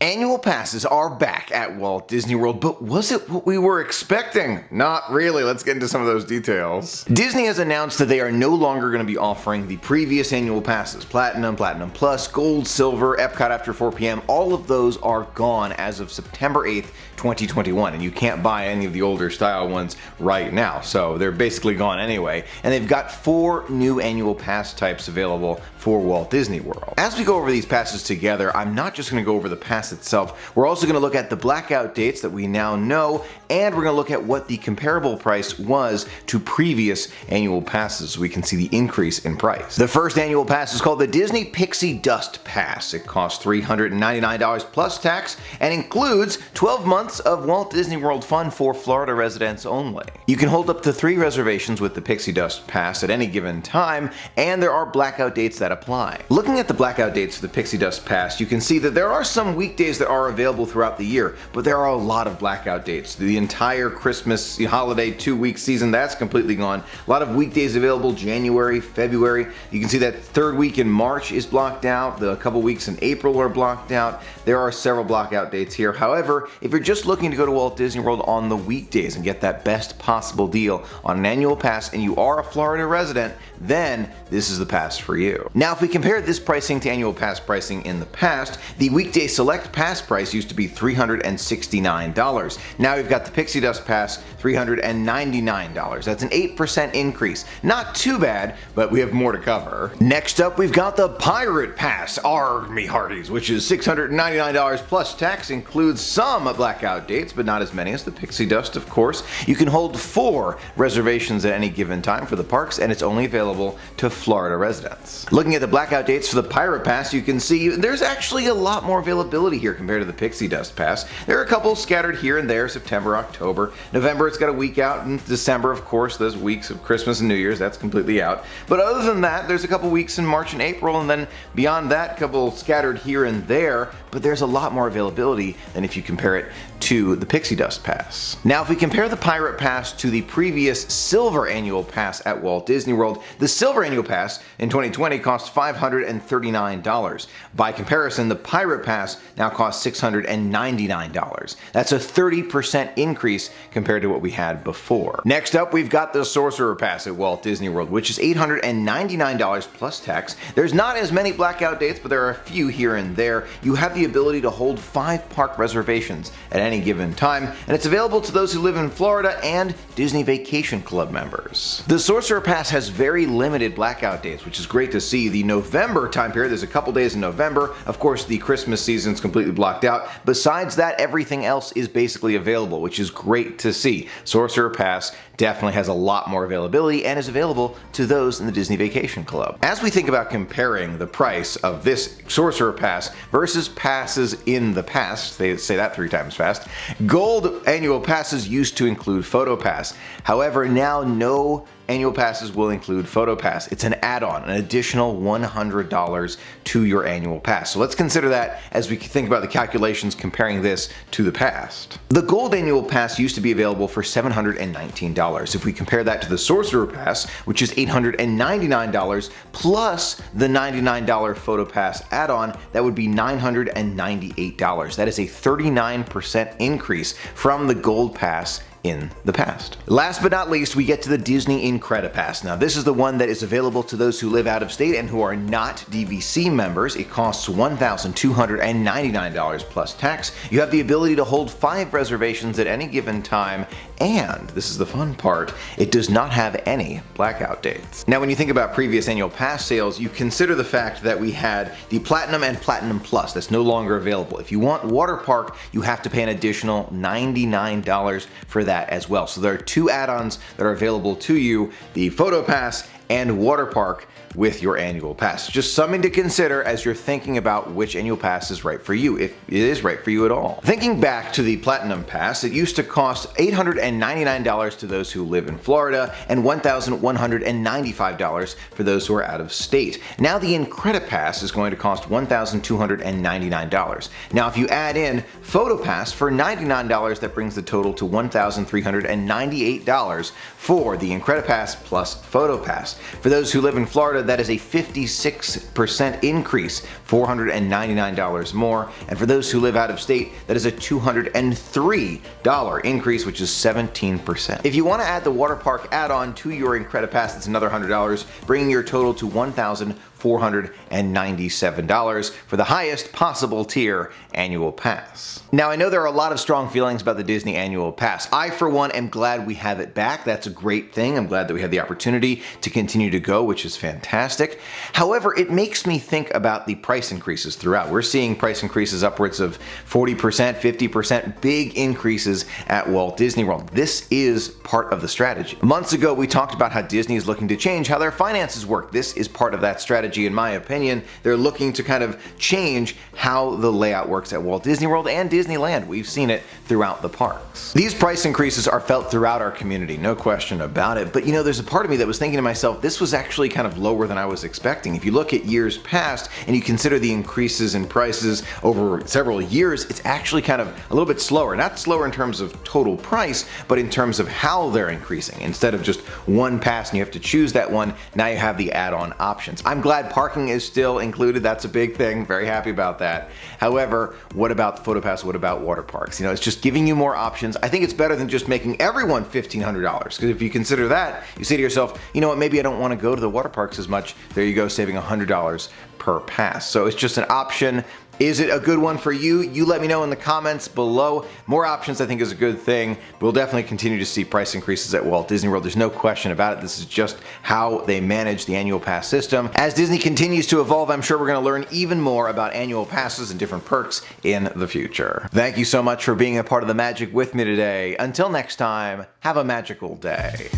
Annual passes are back at Walt Disney World, but was it what we were expecting? Not really. Let's get into some of those details. Disney has announced that they are no longer going to be offering the previous annual passes. Platinum, Platinum Plus, Gold, Silver, Epcot after 4 p.m. All of those are gone as of September 8th, 2021, and you can't buy any of the older style ones right now, so they're basically gone anyway. And they've got 4 new annual pass types available for Walt Disney World. As we go over these passes together, I'm not just going to go over the pass itself, we're also going to look at the blackout dates that we now know, and we're going to look at what the comparable price was to previous annual passes so we can see the increase in price. The first annual pass is called the Disney Pixie Dust Pass. It costs $399 plus tax and includes 12 months of Walt Disney World fun for Florida residents only. You can hold up to 3 reservations with the Pixie Dust Pass at any given time, and there are blackout dates that apply. Looking at the blackout dates for the Pixie Dust Pass, you can see that there are some weekdays that are available throughout the year, but there are a lot of blackout dates. The entire Christmas holiday 2-week season, that's completely gone. A lot of weekdays available January, February. You can see that 3rd week in March is blocked out. The couple weeks in April are blocked out. There are several blackout dates here. However, if you're just looking to go to Walt Disney World on the weekdays and get that best possible deal on an annual pass and you are a Florida resident, then this is the pass for you. Now, if we compare this pricing to annual pass pricing in the past, the weekday select pass price used to be $369. Now we've got the Pixie Dust Pass, $399. That's an 8% increase. Not too bad, but we have more to cover. Next up, we've got the Pirate Pass, Army Hearties, which is $699 plus tax, includes some blackout dates, but not as many as the Pixie Dust, of course. You can hold 4 reservations at any given time for the parks, and it's only available to Florida residents. Looking at the blackout dates for the Pirate Pass, you can see there's actually a lot more availability here compared to the Pixie Dust Pass. There are a couple scattered here and there, September, October. November, it's got a week out, and December, of course, those weeks of Christmas and New Year's, that's completely out. But other than that, there's a couple weeks in March and April, and then beyond that, a couple scattered here and there, but there's a lot more availability than if you compare it to the Pixie Dust Pass. Now, if we compare the Pirate Pass to the previous Silver Annual Pass at Walt Disney World, the Silver Annual Pass in 2020 cost $539. By comparison, the Pirate Pass now costs $699. That's a 30% increase compared to what we had before. Next up, we've got the Sorcerer Pass at Walt Disney World, which is $899 plus tax. There's not as many blackout dates, but there are a few here and there. You have the ability to hold 5 park reservations at any given time, and it's available to those who live in Florida and Disney Vacation Club members. The Sorcerer Pass has very limited blackout dates, which is great to see. The November time period, there's a couple days in November. Of course, the Christmas season is completely blocked out. Besides that, everything else is basically available, which is great to see. Sorcerer Pass definitely has a lot more availability and is available to those in the Disney Vacation Club. As we think about comparing the price of this Sorcerer Pass versus passes in the past, they say that 3 times fast, Gold annual passes used to include Photo Pass. However, now no annual passes will include Photo Pass. It's an add-on, an additional $100 to your annual pass. So let's consider that as we think about the calculations comparing this to the past. The Gold annual pass used to be available for $719. If we compare that to the Sorcerer Pass, which is $899 plus the $99 Photo Pass add-on, that would be $998. That is a 39% increase from the Gold Pass in the past. Last but not least, we get to the Disney Incredipass. Now, this is the one that is available to those who live out of state and who are not DVC members. It costs $1,299 plus tax. You have the ability to hold 5 reservations at any given time, and this is the fun part, it does not have any blackout dates. Now, when you think about previous annual pass sales, you consider the fact that we had the Platinum and Platinum Plus that's no longer available. If you want Water Park, you have to pay an additional $99 for that as well. So there are 2 add-ons that are available to you, the Photo Pass and Water Park with your annual pass. Just something to consider as you're thinking about which annual pass is right for you, if it is right for you at all. Thinking back to the Platinum Pass, it used to cost $899 to those who live in Florida and $1,195 for those who are out of state. Now the Incredipass is going to cost $1,299. Now if you add in Photo Pass for $99, that brings the total to $1,398 for the Incredipass plus Photo Pass. Pass. For those who live in Florida, that is a 56% increase, $499 more. And for those who live out of state, that is a $203 increase, which is 17%. If you want to add the water park add-on to your Incredipass, it's another $100, bringing your total to $1,497 for the highest possible tier annual pass. Now, I know there are a lot of strong feelings about the Disney annual pass. I, for one, am glad we have it back. That's a great thing. I'm glad that we have the opportunity to continue to go, which is fantastic. However, it makes me think about the price increases throughout. We're seeing price increases upwards of 40%, 50%, big increases at Walt Disney World. This is part of the strategy. Months ago, we talked about how Disney is looking to change how their finances work. This is part of that strategy, in my opinion. They're looking to kind of change how the layout works at Walt Disney World and Disneyland. We've seen it throughout the parks. These price increases are felt throughout our community, no question about it. But you know, there's a part of me that was thinking to myself, this was actually kind of lower than I was expecting. If you look at years past and you consider the increases in prices over several years, it's actually kind of a little bit slower. Not slower in terms of total price, but in terms of how they're increasing. Instead of just one pass and you have to choose that one, now you have the add-on options. I'm glad parking is still included. That's a big thing. Very happy about that. However, what about the Photo Pass? What about water parks? You know, it's just giving you more options. I think it's better than just making everyone $1,500. Because if you consider that, you say to yourself, you know what, maybe I don't want to go to the water parks as much. There you go, saving $100 per pass. So it's just an option. Is it a good one for you? You let me know in the comments below. More options I think is a good thing. We'll definitely continue to see price increases at Walt Disney World. There's no question about it. This is just how they manage the annual pass system. As Disney continues to evolve, I'm sure we're going to learn even more about annual passes and different perks in the future. Thank you so much for being a part of the magic with me today. Until next time, have a magical day.